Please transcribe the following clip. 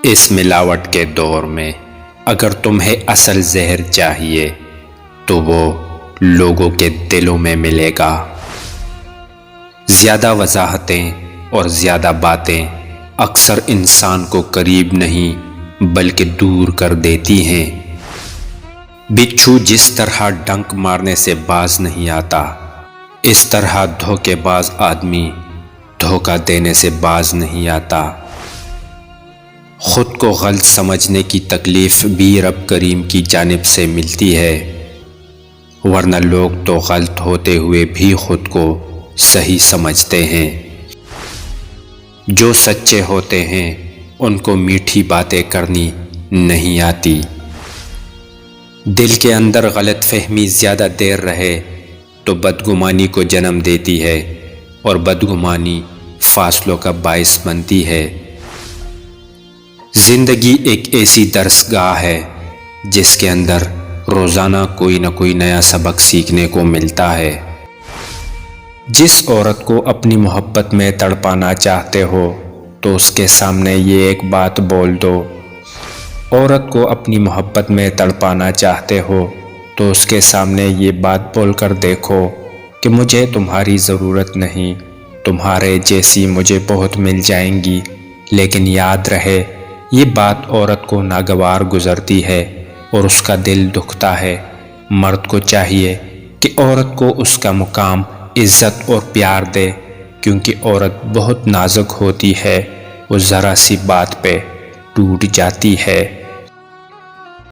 اس ملاوٹ کے دور میں اگر تمہیں اصل زہر چاہیے تو وہ لوگوں کے دلوں میں ملے گا۔ زیادہ وضاحتیں اور زیادہ باتیں اکثر انسان کو قریب نہیں بلکہ دور کر دیتی ہیں۔ بچھو جس طرح ڈنک مارنے سے باز نہیں آتا، اس طرح دھوکے باز آدمی دھوکہ دینے سے باز نہیں آتا۔ خود کو غلط سمجھنے کی تکلیف بھی رب کریم کی جانب سے ملتی ہے، ورنہ لوگ تو غلط ہوتے ہوئے بھی خود کو صحیح سمجھتے ہیں۔ جو سچے ہوتے ہیں ان کو میٹھی باتیں کرنی نہیں آتی۔ دل کے اندر غلط فہمی زیادہ دیر رہے تو بدگمانی کو جنم دیتی ہے، اور بدگمانی فاصلوں کا باعث بنتی ہے۔ زندگی ایک ایسی درس گاہ ہے جس کے اندر روزانہ کوئی نہ کوئی نیا سبق سیکھنے کو ملتا ہے۔ جس عورت کو اپنی محبت میں تڑپانا چاہتے ہو تو اس کے سامنے یہ ایک بات بول دو۔ عورت کو اپنی محبت میں تڑپانا چاہتے ہو تو اس کے سامنے یہ بات بول کر دیکھو کہ مجھے تمہاری ضرورت نہیں، تمہارے جیسی مجھے بہت مل جائیں گی، لیکن یاد رہے یہ بات عورت کو ناگوار گزرتی ہے اور اس کا دل دکھتا ہے۔ مرد کو چاہیے کہ عورت کو اس کا مقام، عزت اور پیار دے، کیونکہ عورت بہت نازک ہوتی ہے، وہ ذرا سی بات پہ ٹوٹ جاتی ہے۔